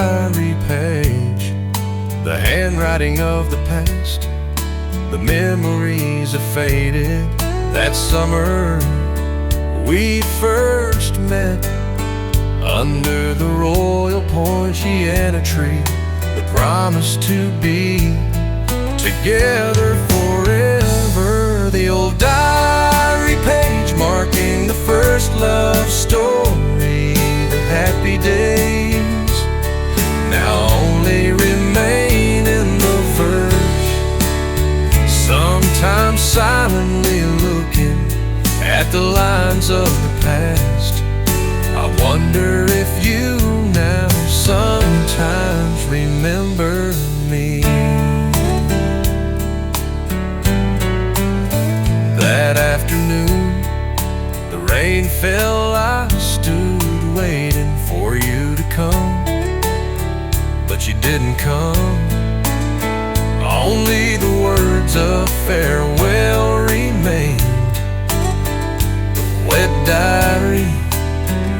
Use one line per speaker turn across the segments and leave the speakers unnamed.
diary page, the handwriting of the past, the memories have faded. That summer we first met under the royal poinciana tree, the promise to be together forever. The old diary page marking the first love story, the happy days now only remain in the verse. Sometimes silently looking at the lines of the past, I wonder if you now sometimes remember me. That afternoon, the rain fell, I stood waiting for you to come, but you didn't come. Only the words of farewell remained, the wet diary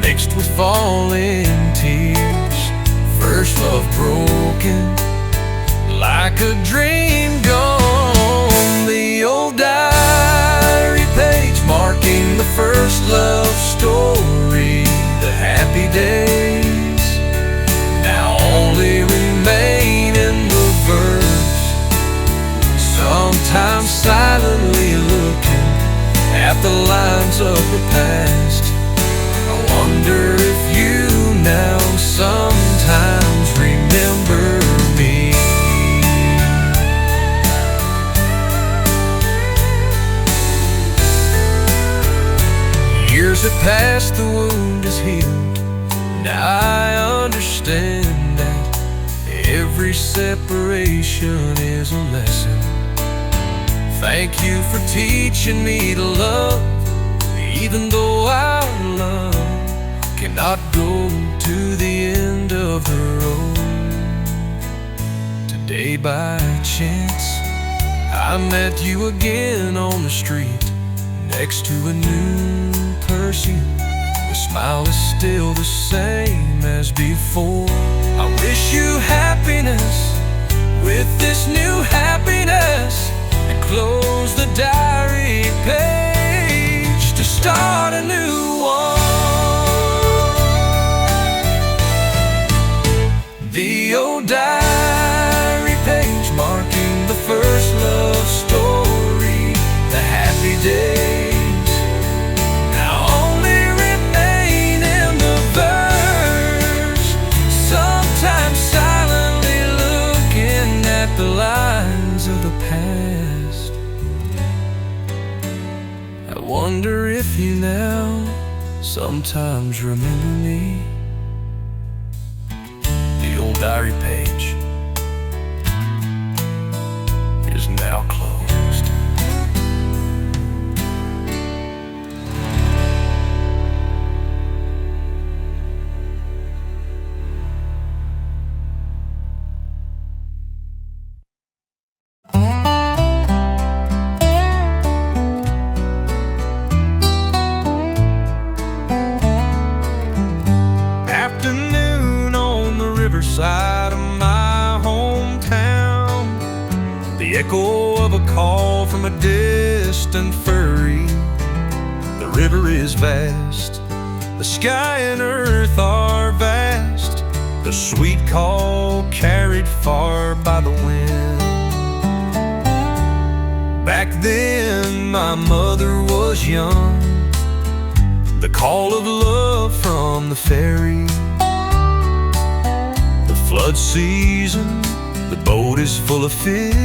mixed with falling tears. First love broken, like a dream gone. The old diary page marking the first love story, the happy days now only remain in the verse. Sometimes silently looking at the lines of the past, I wonder if you now sometimes remember me. Years have passed, the wound is healed. Now I understand that every separation is a lesson. Thank you for teaching me to love, even though our love cannot go to the end of the road. Today by chance, I met you again on the street, next to a new person. The smile is still the same as before. I wish you happiness with this new happiness, and close the diary page to start a new one. The old diary page marking the first love story, the happy days now only remain in the verse. Sometimes silently looking at the lines of the past, I wonder if you now sometimes remember me. The old diary page is now closed. Afternoon on the riverside of my hometown, the echo of a call from a distant ferry. The river is vast, the sky and earth are vast, the sweet call carried far by the wind. Back then my mother was young, the call of love from the ferry. The flood season, the boat is full of fish,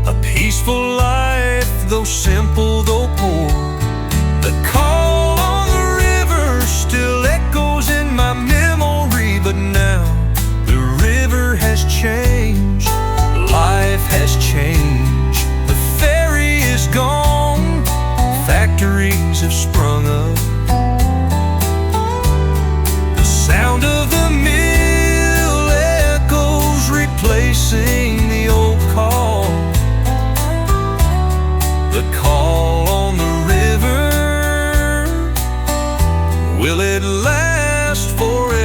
a peaceful life, though simple, though poor. The call on the river still echoes in my memory, but now the river has changed, life has changed. The ferry is gone, factories have sprung up, the sound of the mill echoes replacing the old call. The call on the river, will it last forever?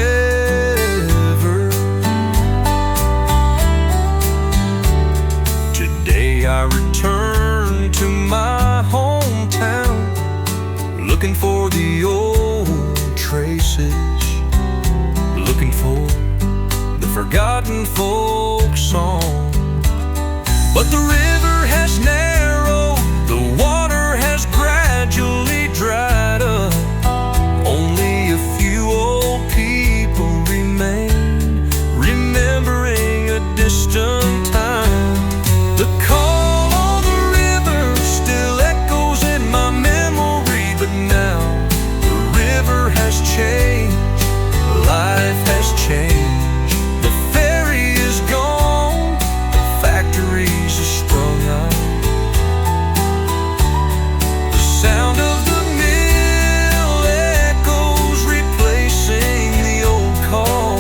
forgotten folk song. But the river has narrowed, the water has gradually dried up. Only a few old people remain, remembering a distant time. The call on the river still echoes in my memory, but now the river has changed, life has changed. The ferry is gone, the factories are sprung out. The sound of the mill echoes, replacing the old call.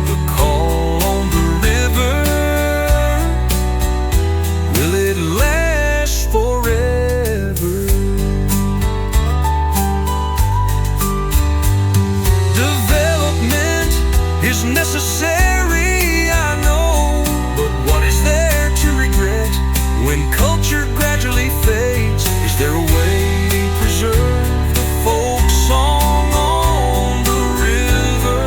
The call on the river, will it last forever? Development is necessary, I know, but what is there to regret when culture gradually fades? Is there a way to preserve the folk song on the river,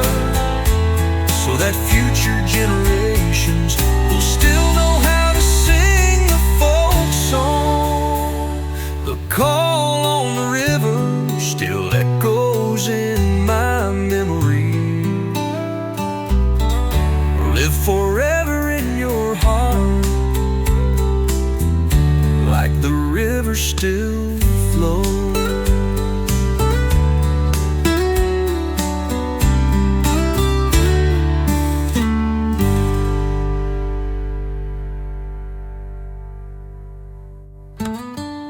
so that future generations will still know how to sing the folk song? The call on the river still echoes in my memory. Live forever in your heart, like the river still flows.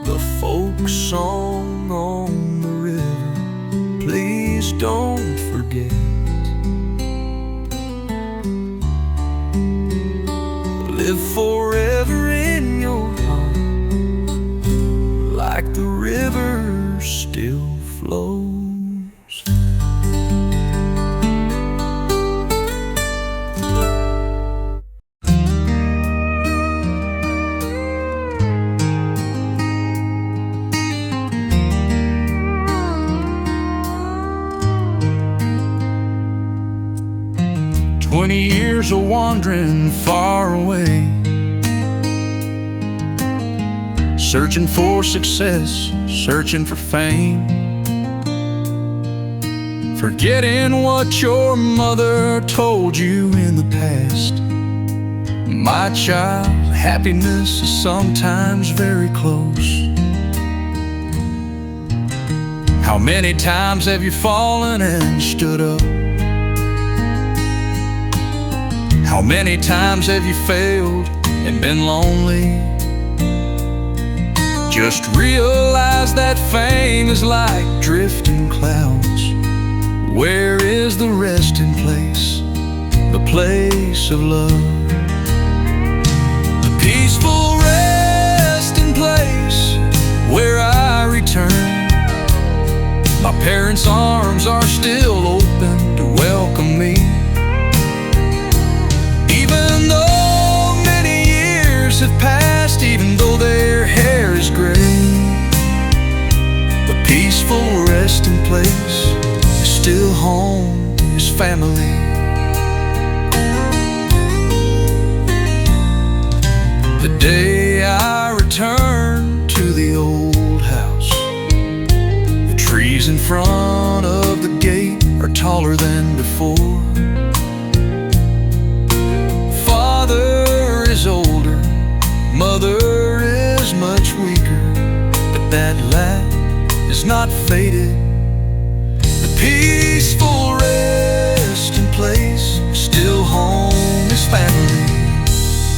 The folk song on the river, please don't forget. Live forever in your heart, like the river still flows. 20 years of wandering far away, searching for success, searching for fame, forgetting what your mother told you in the past. My child, happiness is sometimes very close. How many times have you fallen and stood up? How many times have you failed and been lonely? Just realize that fame is like drifting clouds. Where is the resting place, the place of love? The peaceful resting place where I return. My parents' arms are still open to welcome me. Even though many years have passed, even though their hair is gray, the peaceful resting place is still home, is family. The day I return to the old house, the trees in front of the gate are taller than before. Father is older, mother is much weaker, but that laugh is not faded. The peaceful resting place, still home, is family.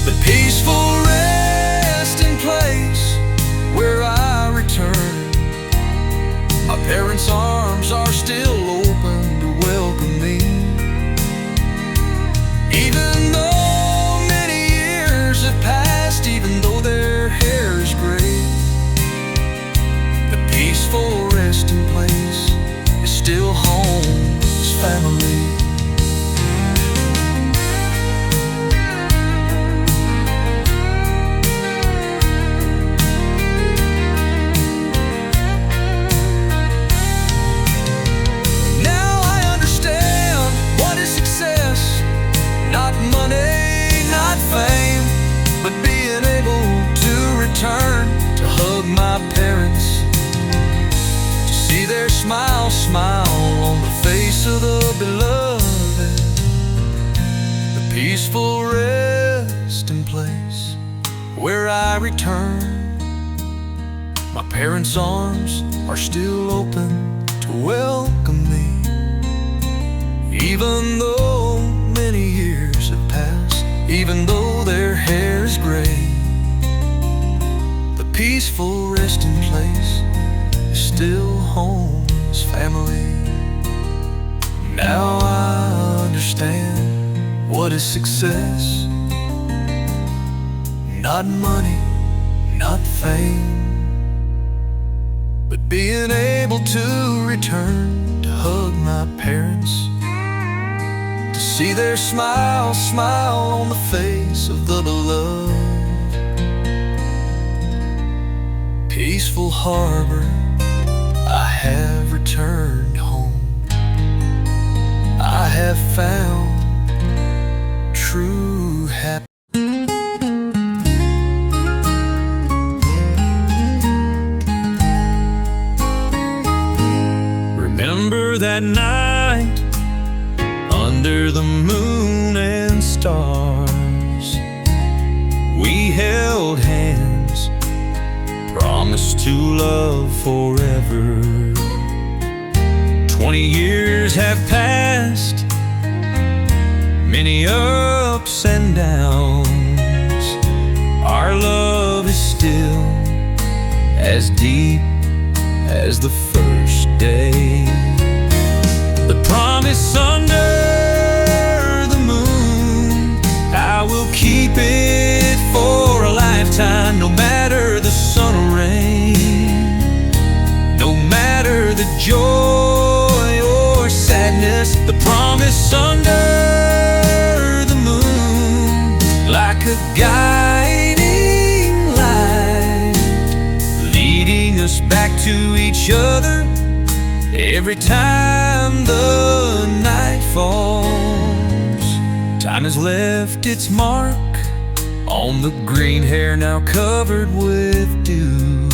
The peaceful resting place where I return. My parents' arms are still open to welcome me. Even though many years have passed, even though their hair is gray, the peaceful resting place is still home, is family. Now I understand what is success. where I return. My parents' arms are still open to welcome me, even though many years have passed, even though their hair is gray. The peaceful resting place is still home, is family. Now I understand what is success. Not money, not fame, but being able to return to hug my parents, to see their smile on the face of the beloved. Peaceful harbor, I have returned home. I have found true happiness. Remember that night under the moon and stars, we held hands, promised to love forever. 20 years have passed, many ups and downs. Our love is still as deep as the first day. The promise under the moon, I will keep it for a lifetime, no matter the sun or rain, no matter the joy or sadness. The promise under the moon, like a guiding light, leading us back to each other every time the night falls. Time has left its mark on the green hair now covered with dew,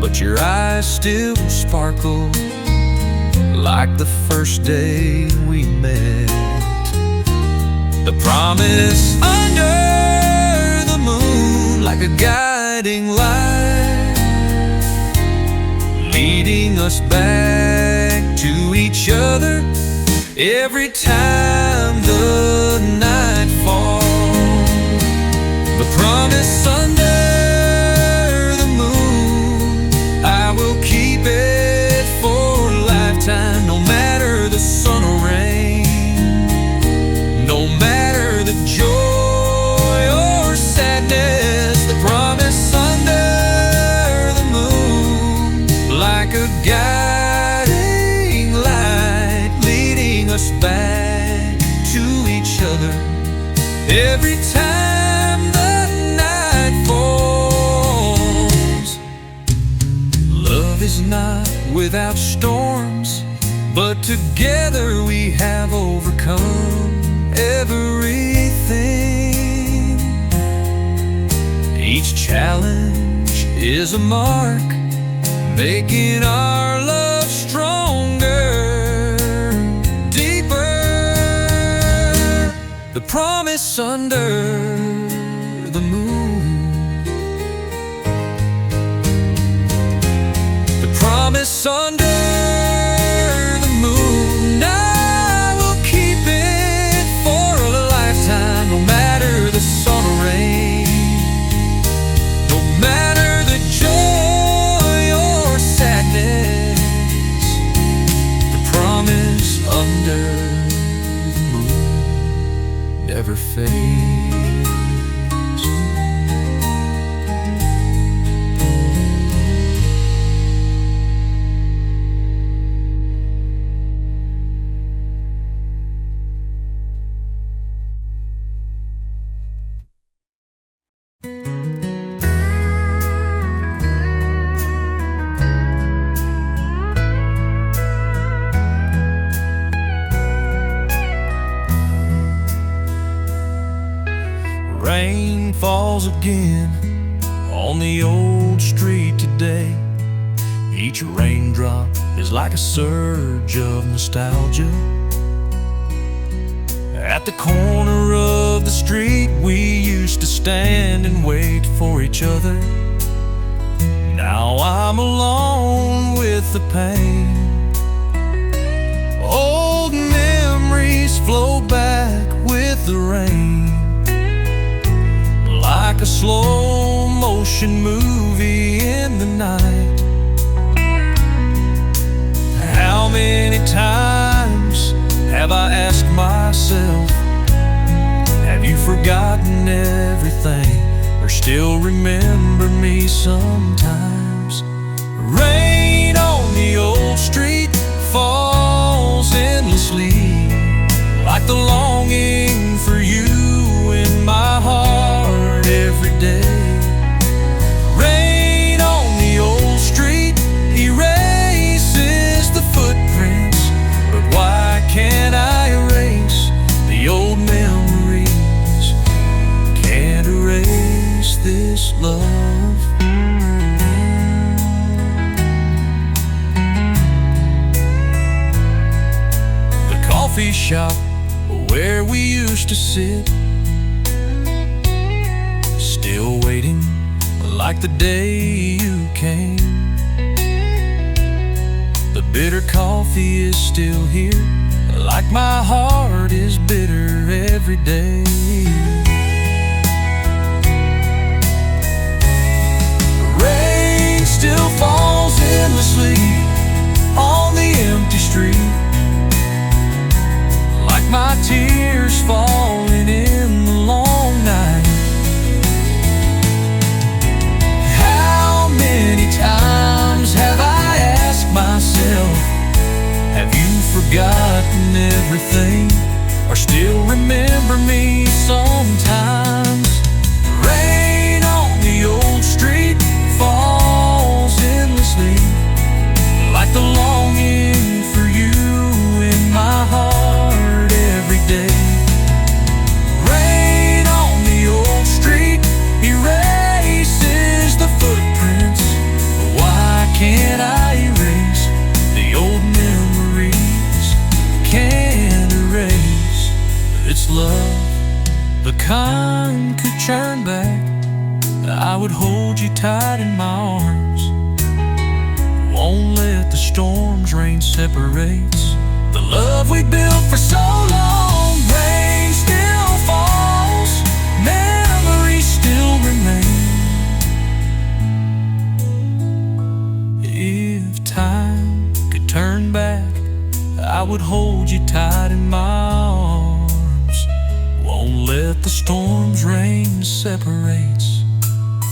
but your eyes still sparkle like the first day we met. The promise under the moon, like a guiding light, leading us back to each other every time the night falls. The promise under the moon, I will keep it for a lifetime, no matter the sun or rain, no matter the joy or sadness. The promise under the moon, like a guiding light, leading us back to each other every time the night falls. Love is not without storms, but together we have overcome everything. Each challenge is a mark, making our love stronger, deeper. The promise under the moon, the promise under the moon, I will keep it for a lifetime, no matter the sun or rain, no matter the joy or sadness. The promise under the moon never fades. Rain falls again on the old street today. Each raindrop is like a surge of nostalgia. At the corner of the street we used used to stand and wait for each other. Now I'm alone with the pain. Old memories flow back with the rain, like a slow motion movie in the night. How many times have I asked myself, have you forgotten everything, or still remember me sometimes? Rain on the old street falls endlessly, like the longing for you in my heart every day. Rain on the old street erases the footprints, but why can't I erase the old memories? Can't erase this love. The coffee shop where we used to sit, still waiting like the day you came. The bitter coffee is still here, like my heart is bitter every day. Rain still falls endlessly on the empty street, like my tears falling in the long night. How many times have I asked myself, have you forgotten everything, or still remember me sometimes? Rain on the old street falls endlessly, like the longing for you in my heart every day. Rain on the old street erases the footprints, but why can't I erase the old memories? Can't erase. It's love, the kind could turn back. I would hold you tight in my arms, won't let the storms rain separates the love we built for so long. Rain still falls, memories still remain. If time could turn back, I would hold you tight in my arms, won't let the storms rain separates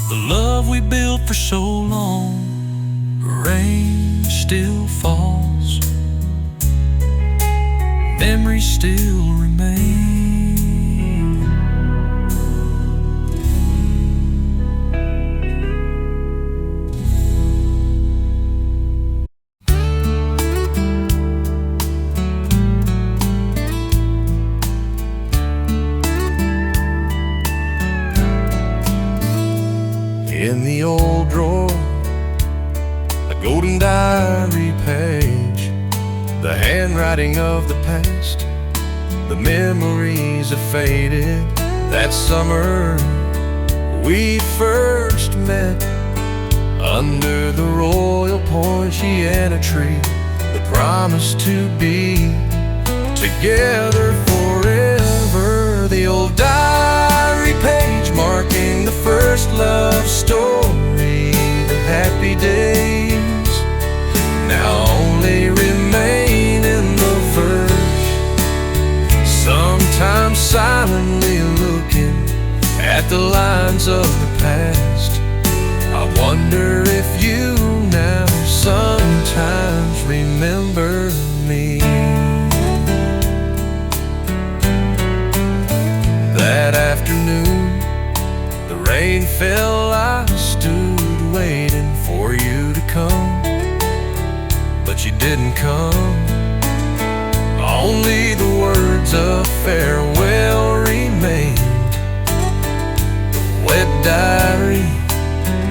the love we built for so long. Rain still falls, memories still remain. In the old drawer, a golden diary page, the handwriting of the past, the memories have faded. That summer we first met, under the royal poinciana tree, that promised to be together forever. The old diary page marking the first love story, the happy days now only remain in the verse. Sometimes silently looking at the lines of the past, I wonder if you now sometimes remember me. That afternoon the rain fell, I stood waiting for you to come, but you didn't come. Only the words of farewell remained, the wet diary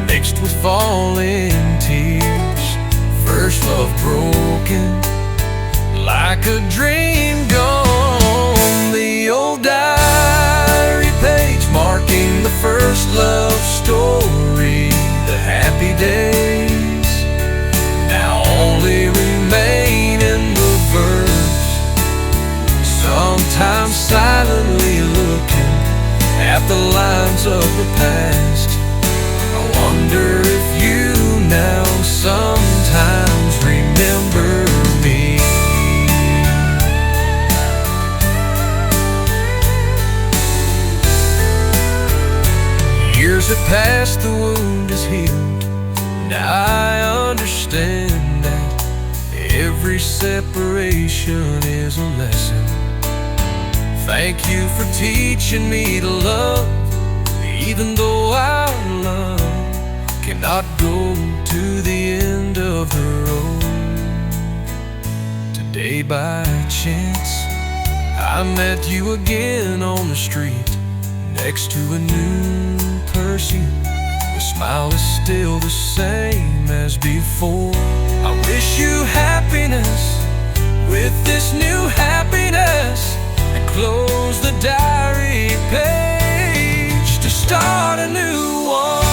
mixed with falling tears. First love broken, like a dream gone. The old diary page marking sometimes silently looking at the lines of the past. I wonder if you now sometimes remember me. Years have passed, the wound is healed. Now I understand that every separation is a lesson. Thank you for teaching me to love, even though our love cannot go to the end of the road. Today by chance I met you again on the street, next to a new person. The smile is still the same as before. I wish you happiness with this new happiness, and close the diary page to start a new one.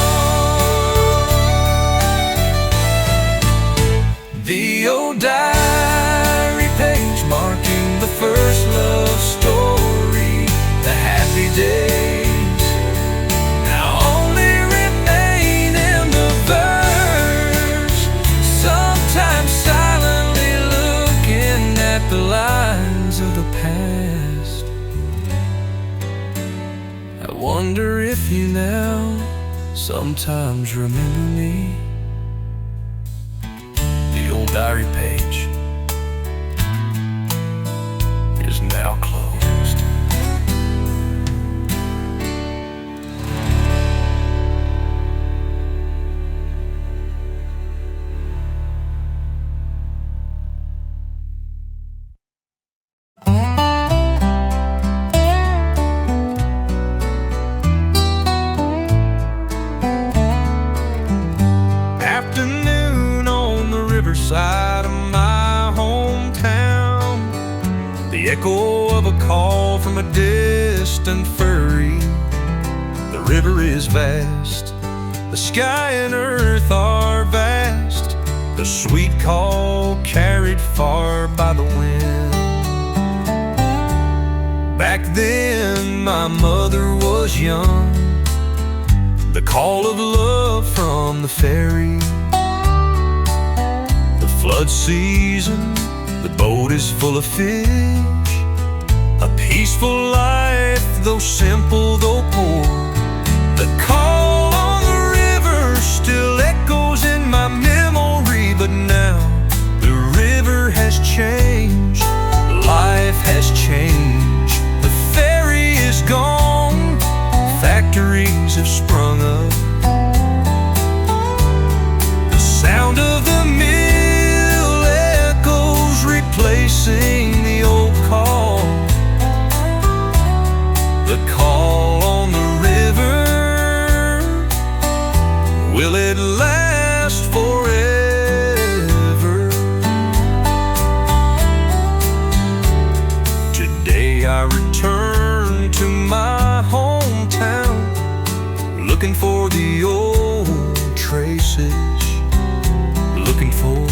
The old diary page marking the first love story, the happy days now only remain in the verse, sometimes silently looking at the lines of the past. I wonder if you now sometimes remember me. The old diary page is now closed. Afternoon on the riverside of my hometown, the echo of a call from a distant ferry. The river is vast, the sky and earth are vast, the sweet call carried far by the wind. Back then my mother was young, the call of love from the ferry. The flood season, the boat is full of fish, a peaceful life, though simple, though poor. The call on the river still echoes in my memory, but now the river has changed, life has changed. The ferry is gone, factories have sprung up, the sound of the mill echoes replacing the old call. The call on the river, will it last forever? Today I return to my hometown, looking for the old traces, looking for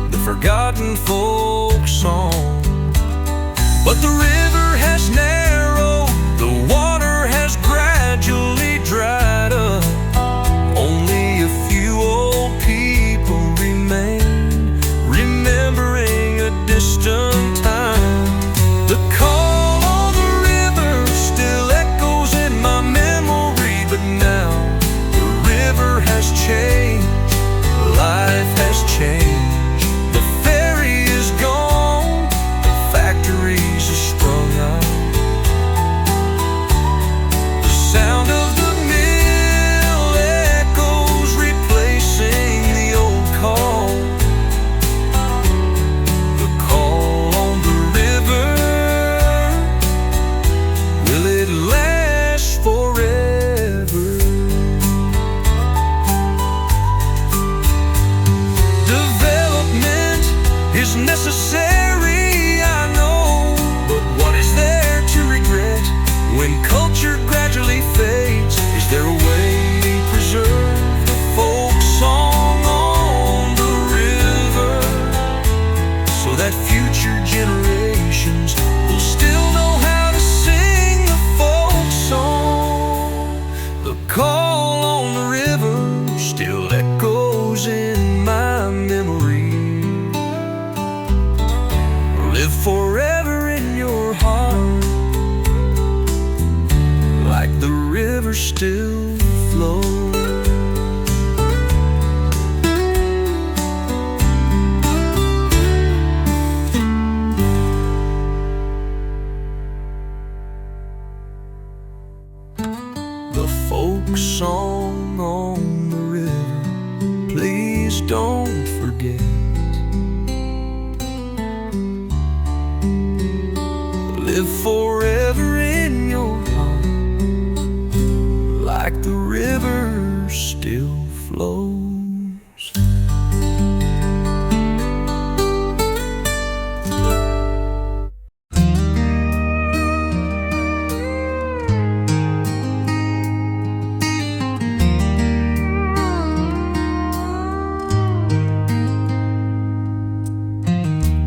the forgotten folk song. But the river has narrowed, the water has gradually dried up, only a few old people remain, remembering a distant time. The call on the river still echoes in my memory, but now the river has changed, life has changed. The ferry is gone, the factories are sprung. still flow. The folk song on the river, please don't forget. Live forever in your heart, like the river still flows.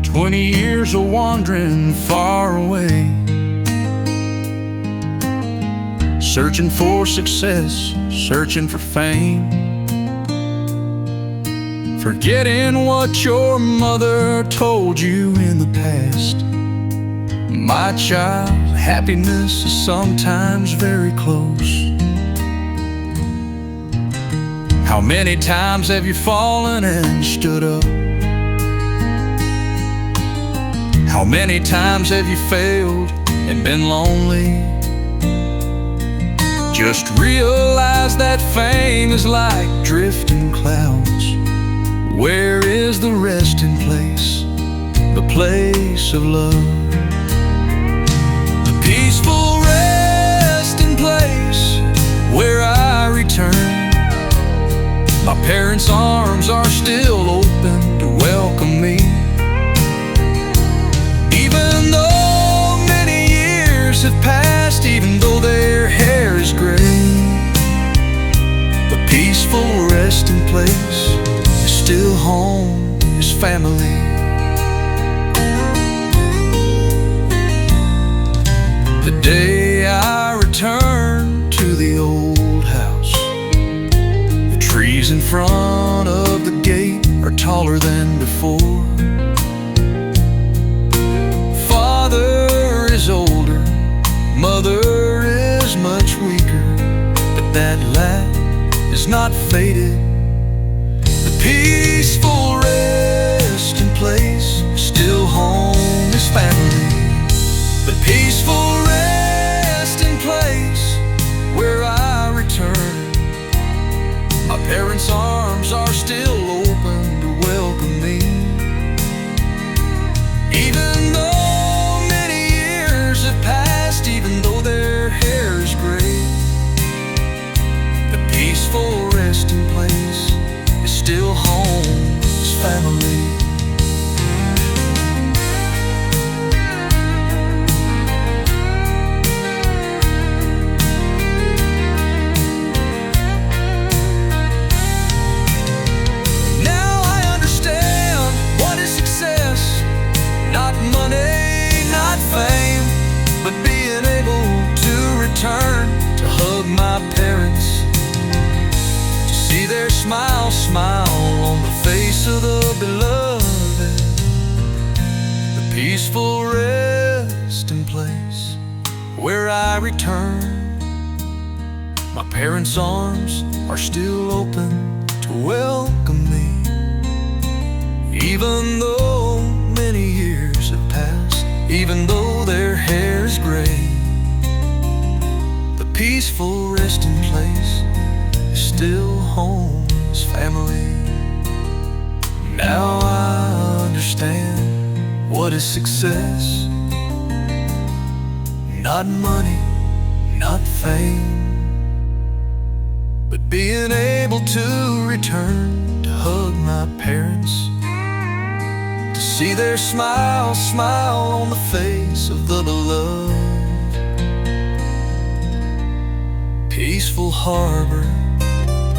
20 years of wandering far away, searching for success, searching for fame, forgetting what your mother told you in the past. My child, happiness is sometimes very close. How many times have you fallen and stood up? How many times have you failed and been lonely? Just realize that fame is like drifting clouds. Where is the resting place, the place of love? The peaceful resting place where I return. My parents' arms are still open to welcome me. Even though many years have passed, even though their hair is gray, the peaceful resting place is still home, is family. The day I return to the old house, the trees in front of the gate are taller than before. Father is older, mother is much weaker, but that laugh is not faded. The peaceful resting place, still home, is family. The peaceful resting place where I return. My parents' arms are still open to welcome me. Even though many years have passed, even though their hair is gray, the peaceful resting place is still home, is family. Not money, not fame, but being able to return, to hug my parents, to see their smile on the face of the beloved. The peaceful resting place where I return. My parents' arms are still open to welcome me. Even though many years have passed, even though their hair is gray, the peaceful resting place is still home, is family. Now I understand what is success. Not money, not fame, but being able to return, to hug my parents, see their smile on the face of the beloved. Peaceful harbor,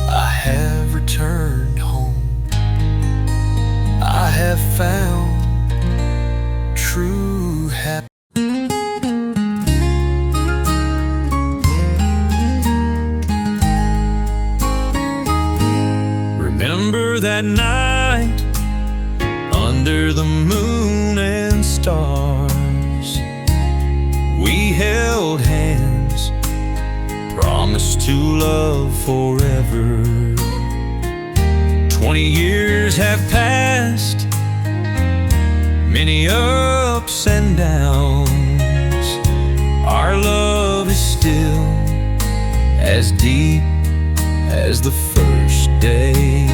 I have returned home. I have found true happiness. Remember that night under the moon and stars, we held hands, promised to love forever. 20 years have passed, many ups and downs. Our love is still as deep as the first day.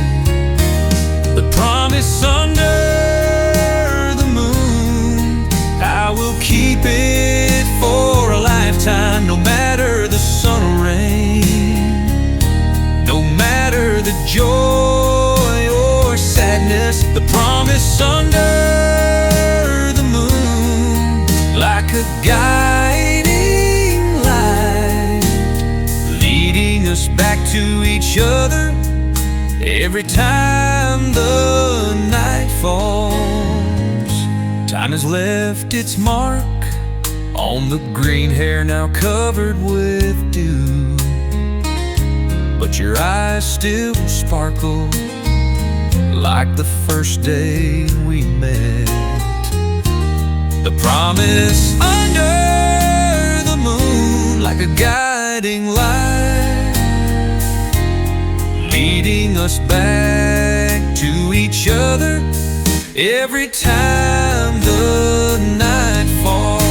The promise under the moon, I will keep it for a lifetime, no matter the sun or rain, no matter the joy or sadness. The promise under the moon, like a guiding light, leading us back to each other every time the night falls. Time has left its mark on the green hair now covered with dew, but your eyes still sparkle like the first day we met. The promise under the moon, like a guiding light, leading us back to each other every time the night falls.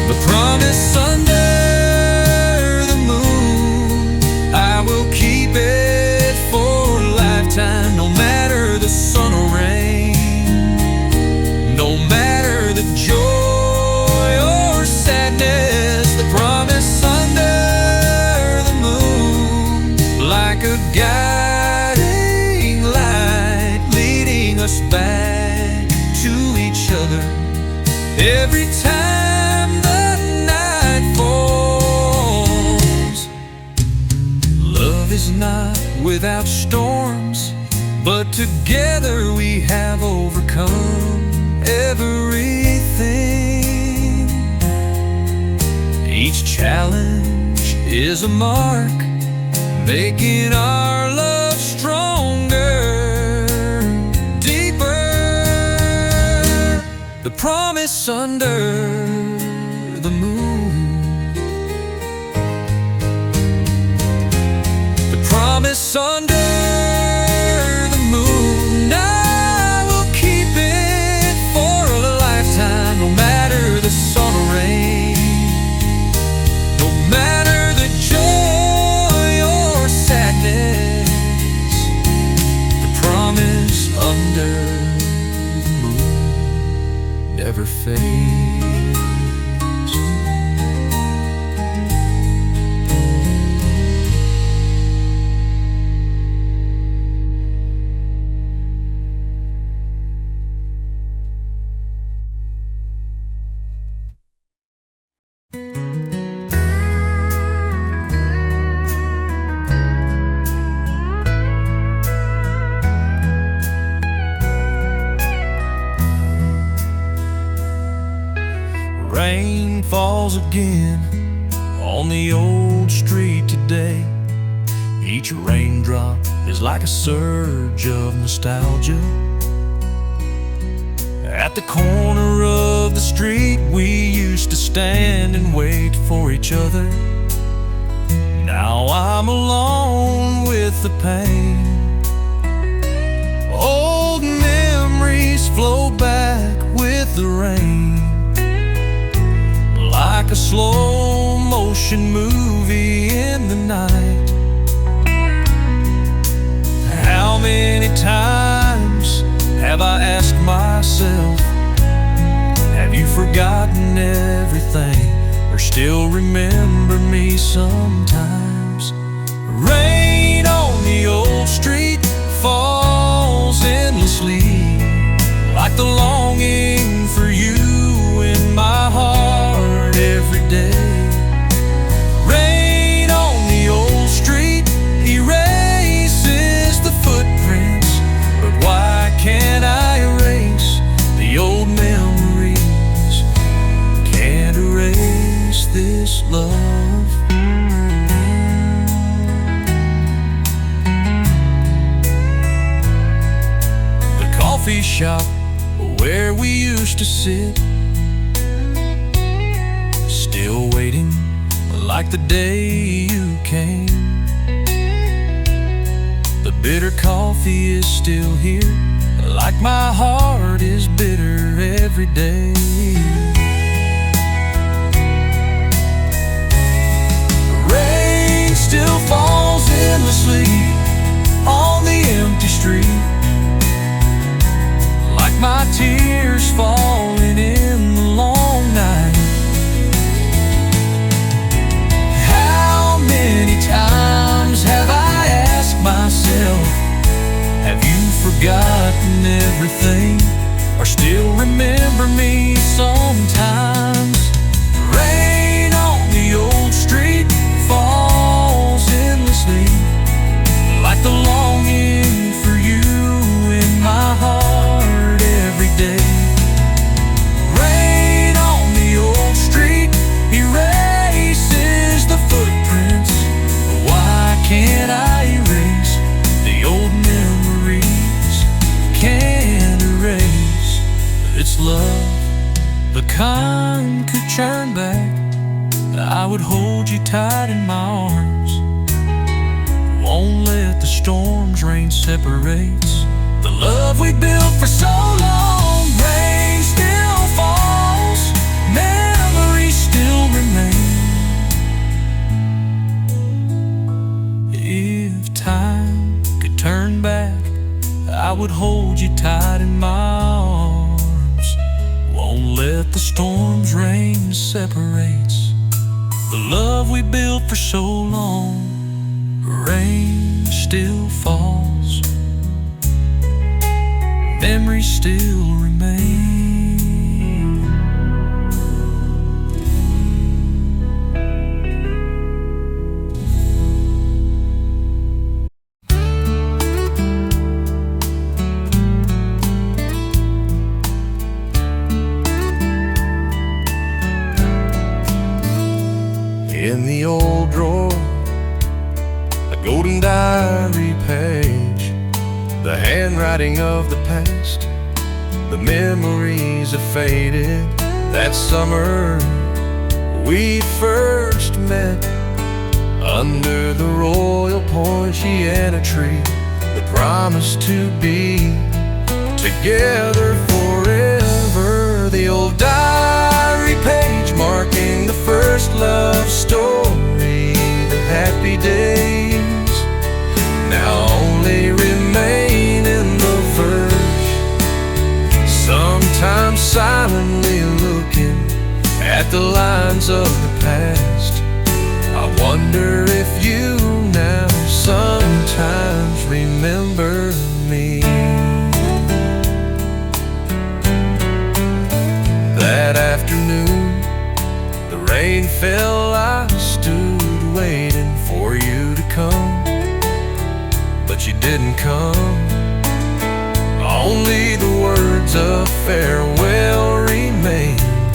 The promise under the moon, I will keep it for a lifetime, no matter the sun or rain, no matter the joy or sadness. The promise under the moon, like a guiding light, leading us back to each other every time the night falls. Love is not without storms, but together we have overcome everything. Each challenge is a mark, making our love stronger, deeper. The promise under the moon, the promise under the moon, I will keep it for a lifetime, no matter the sun or rain, no matter the joy or sadness. The promise under the moon never fades. Rain falls again on the old street today. Each raindrop is like a surge of nostalgia. At the corner of the street we used to stand and wait for each other. Now I'm alone with the pain. Old memories flow back with the rain, like a slow motion movie in the night. How many times have I asked myself, have you forgotten everything, or still remember me sometimes? Rain on the old street falls endlessly, like the longing for you in my heart every day. Rain on the old street erases the footprints, but why can't I erase the old memories? Can't erase this love. The coffee shop where we used to sit, still waiting like the day you came. The bitter coffee is still here, like my heart is bitter every day. Rain still falls endlessly on the empty street, like my tears falling in the long night. How many times have I asked myself, have you forgotten everything, or still remember me sometimes? Rain on the old street falls endlessly, like the longing for you in my heart every day. Rain on the old street erases the footprints. Why can't I erase the old memories? Can't erase. It's love, the kind could turn back. I would hold you tight in my arms. Won't let the storms rain separates the love we built for so long. Rain still falls, memories still remain. If time could turn back, I would hold you tight in my arms. Won't let the storms rain separates the love we built for so long. Rain still falls, memories still remain. In the old drawer, golden diary page, the handwriting of the past, the memories have faded. That summer we first met under the royal poinciana tree, the promise to be together forever. The old diary page marking the first love story, the happy days now only remain in the verse. Sometimes silently looking at the lines of the past, I wonder if you now sometimes remember me. That afternoon the rain fell, I stood waiting for you to come, but you didn't come. Only the words of farewell remained.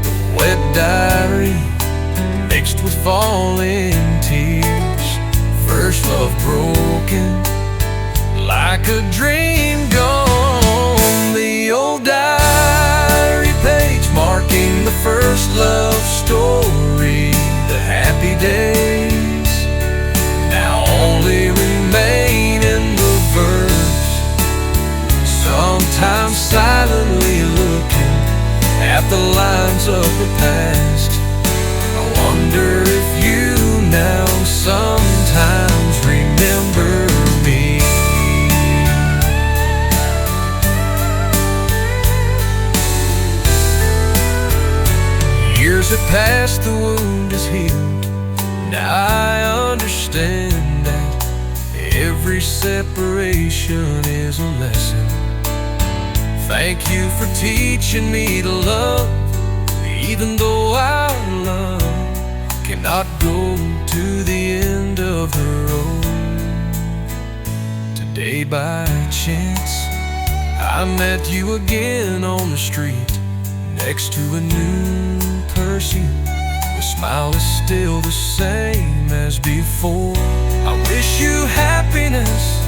The wet diary mixed with falling tears. First love broken, like a dream gone. The old diary page marking the first love story, the happy days now only remain in the verse. Sometimes silently looking at the lines of the past, I wonder if you now sometimes remember me. Years have passed, the wound is healed. Now I understand that every separation is a lesson. Thank you for teaching me to love, even though our love cannot go to the end of the road. Today by chance I met you again on the street, next to a new person. The smile is still the same as before. I wish you happiness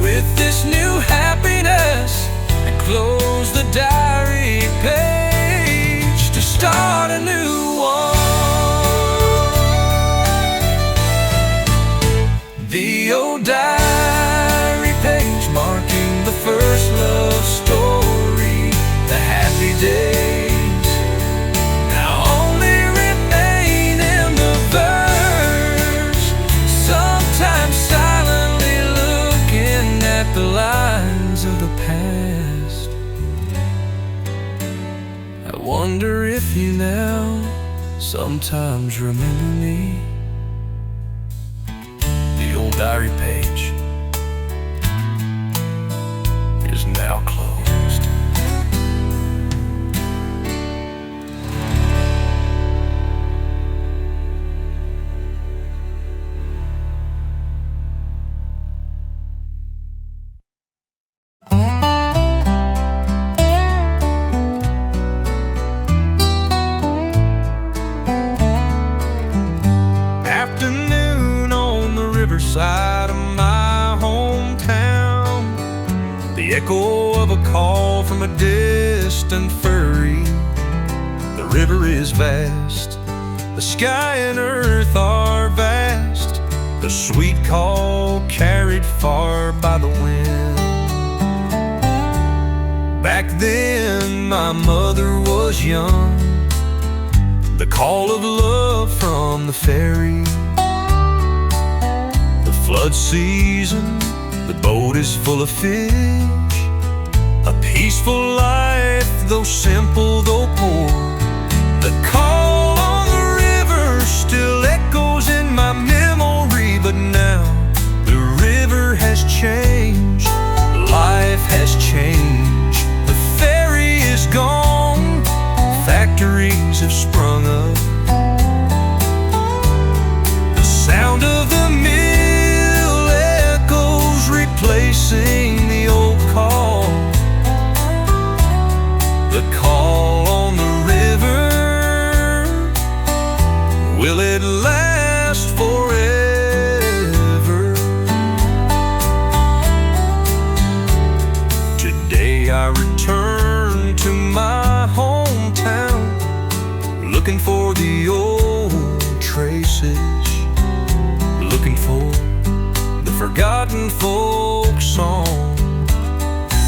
with this new happiness, and close the diary page to start a new one. wonder if you now sometimes remember me. The old diary page is now closed. Afternoon on the riverside of my hometown, the echo of a call from a distant ferry. The river is vast, the sky and earth are vast, the sweet call carried far by the wind. Back then my mother was young, the call of love from the ferry. The flood season, the boat is full of fish. A peaceful life, though simple, though poor. The call on the river still echoes in my memory. But now the river has changed, life has changed. The ferry is gone, factories have sprung up. The sound of the mill echoes, replacing the old call. The call on the river, will it last forever? Today I return to my hometown, looking for the old traces, looking for the forgotten folk song.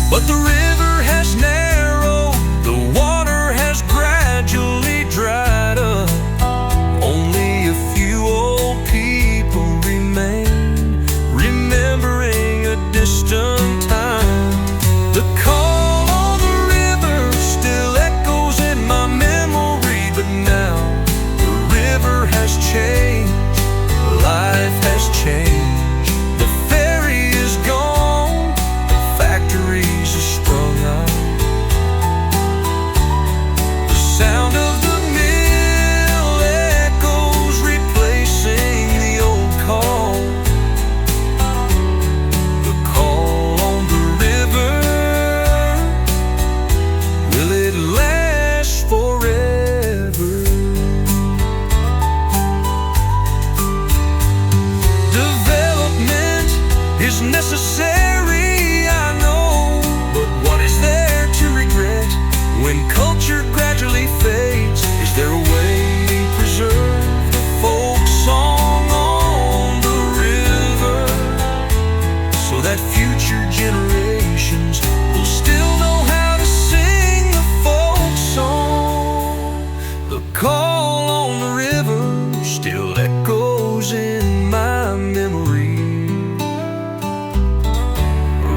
But the river has narrowed, the water has gradually dried up. Only a few old people remain, remembering a distant time. The call on the river still echoes in my memory. But now the river has changed, life has changed. The ferry is gone, factories are sprung up. The sound of the mill echoes, replacing the old call. The call on the river, will it last forever? Development is necessary, I know, but what is there to regret when culture gradually fades? Is there a way to preserve the folk song on the river, so that future generations will still know how to sing the folk song? The call on the river still echoes in my memory.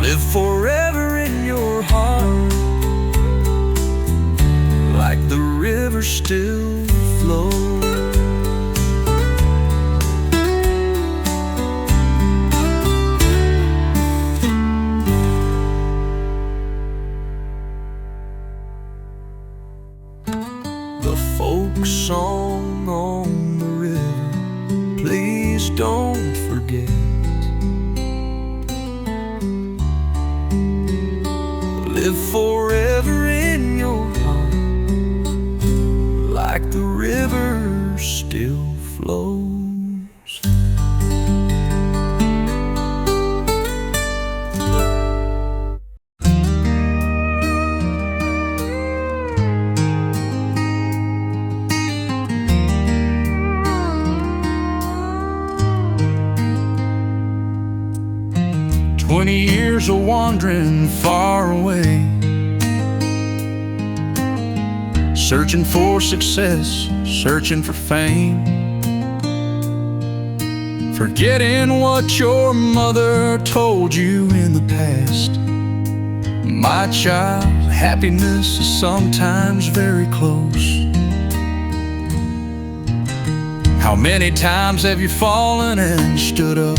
Live forever in your heart, like the river still flows. 'Folk song on the river, please don't forget. Live forever in your heart, like the river still flows. 20 years of wandering far away, searching for success, searching for fame, forgetting what your mother told you in the past. My child, happiness is sometimes very close. How many times have you fallen and stood up?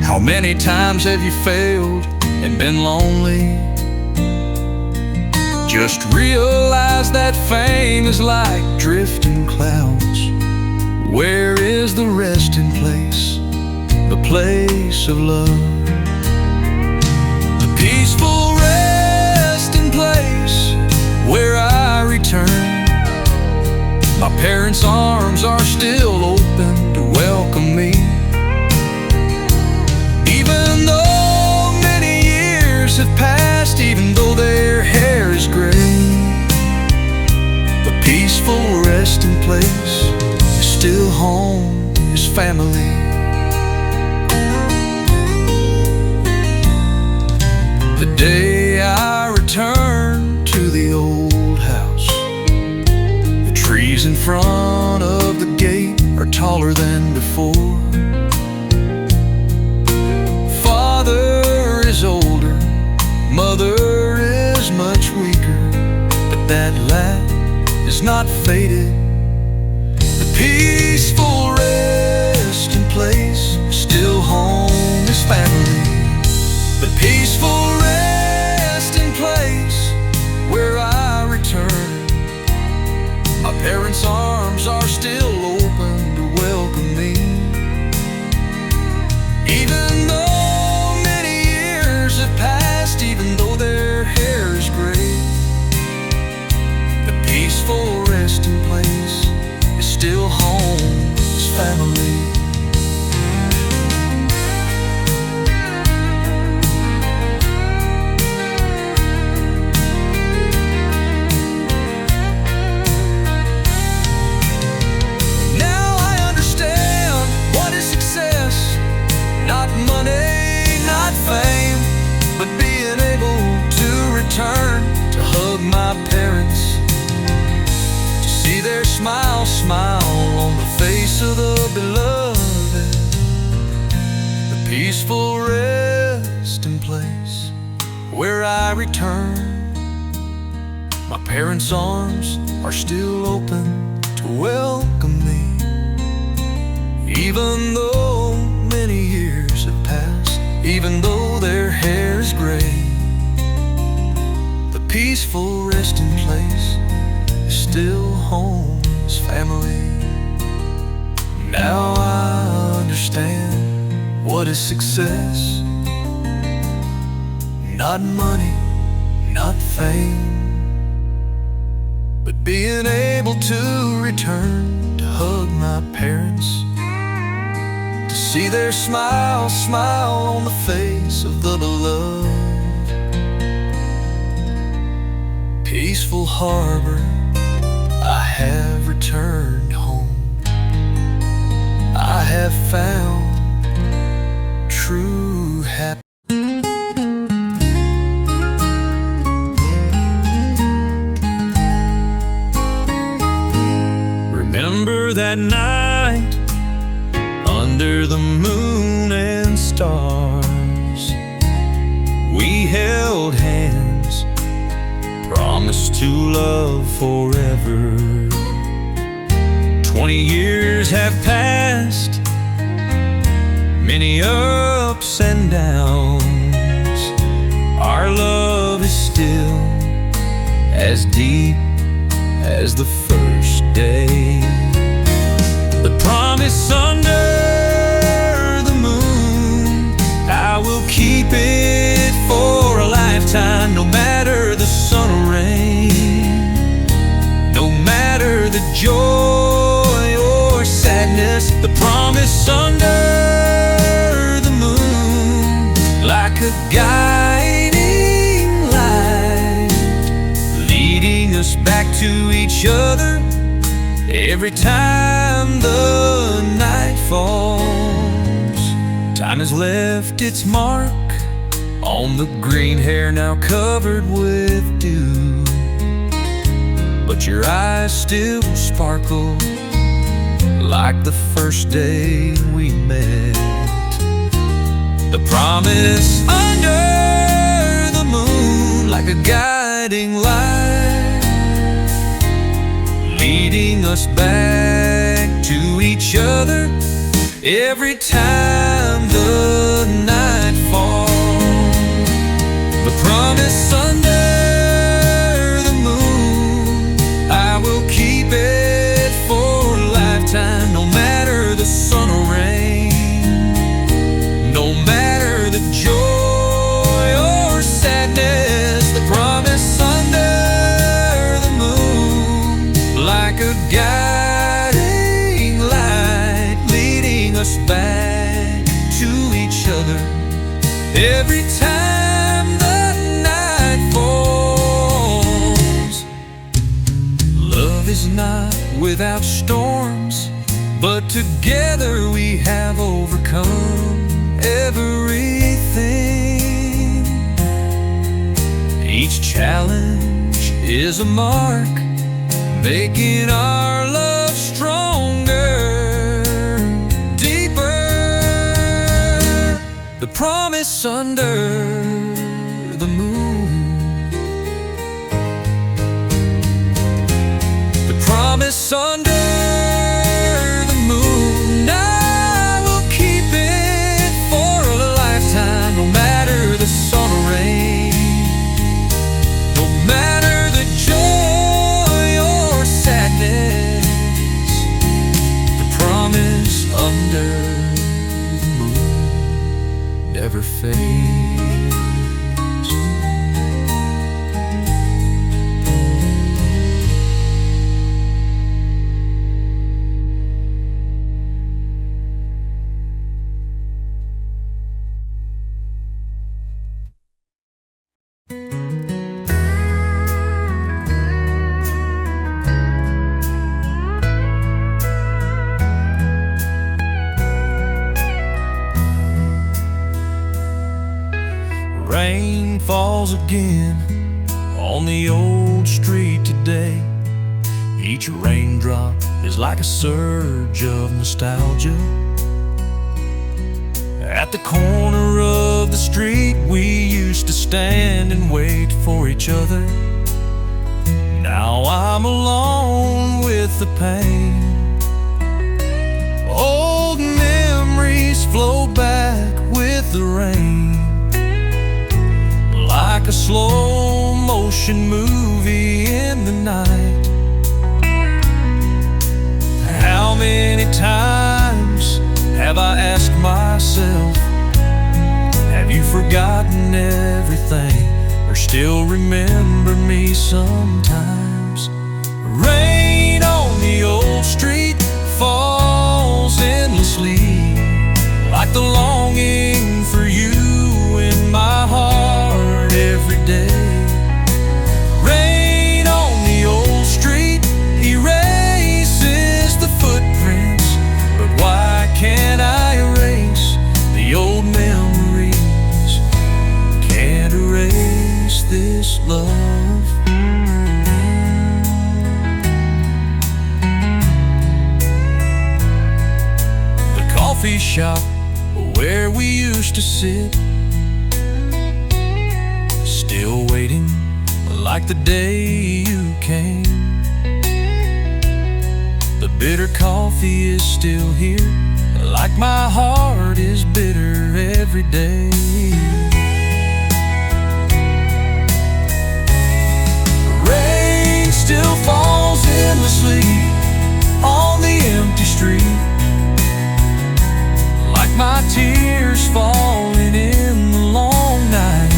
How many times have you failed and been lonely? Just realize that fame is like drifting clouds. Where is the resting place, the place of love? The peaceful resting place where I return. My parents' arms are still open to welcome me. Even though many years have passed, even though their hair is gray, the peaceful resting place is still home, is family. The day I return to the old house, the trees in front of the gate are taller than before. Father is older, mother is much weaker, but that laugh is not faded. The peaceful resting place, still home, is family. The peaceful resting place where I return. My parents' arms are still open to welcome me. Even though many years have passed, even though their hair is gray, the peaceful resting place is still home, is family. Not money, not fame, but being able to return, to hug my parents, to see their smile on the face of the beloved. The peaceful resting place where I return. My parents' arms are still open to welcome me. Even though many years have passed, even though their hair is gray, the peaceful resting place is still home, is family. Now I understand what is success. Not money, not fame, but being able to return, to hug my parents, see their smile on the face of the beloved. Peaceful harbor, I have returned home. I have found true happiness. Remember that night under the moon and stars, we held hands, promised to love forever. 20 years have passed, many ups and downs. Our love is still as deep as the first day. The promise under I will keep it for a lifetime, no matter the sun or rain, no matter the joy or sadness. The promise under the moon, like a guiding light, leading us back to each other every time the night falls. Time has left its mark on the green hair now covered with dew, but your eyes still sparkle like the first day we met. The promise under like a guiding light, leading us back to each other every time the night falls. The promise under the moon, I will keep it for a lifetime, no matter the sun or rain, no matter the joy or sadness. The promise under the moon, like a guiding light, leading us back to each other every time the night falls. Love is not without storms, but together we have overcome everything. Each challenge is a mark, making our love stronger, deeper. The promise under the moon, the promise under the moon, I will keep it for a lifetime, no matter the sun or rain, no matter the joy or sadness. The promise under the moon never fades. Rain falls again on the old street today. Each raindrop is like a surge of nostalgia. At the corner of the street we used to stand and wait for each other. Now I'm alone with the pain. Old memories flow back with the rain, like a slow motion movie in the night. How many times have I asked myself, have you forgotten everything, or still remember me sometimes? Rain on the old street falls endlessly, like the longing for you in my heart every day. Rain on the old street erases the footprints, but why can't I erase the old memories? Can't erase this love. The coffee shop where we used to sit, still waiting like the day you came. The bitter coffee is still here, like my heart is bitter every day. The rain still falls endlessly on the empty street, like my tears falling in the long night.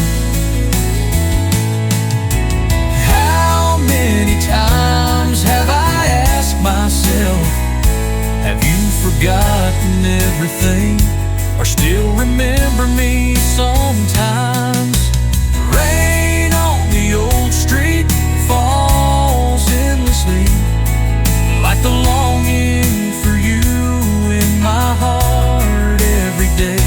How many times have I asked myself, have you forgotten everything, or still remember me sometimes? Rain on the old street falls endlessly, like the longing for you in my heart every day.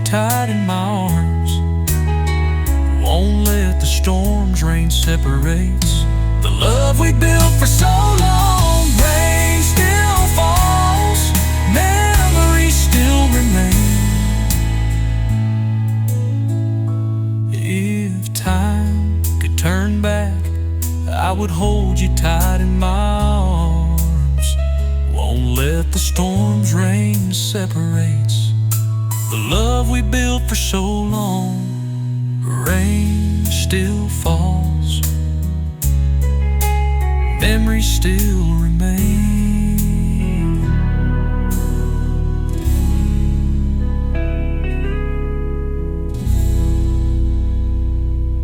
tight in my arms. Won't let the storms rain separates the love we built for so long. Rain still falls, memories still remain. If time could turn back, I would hold you tight in my arms. Won't let the storms rain separates the love we built for so long. Rain still falls, memories still remain.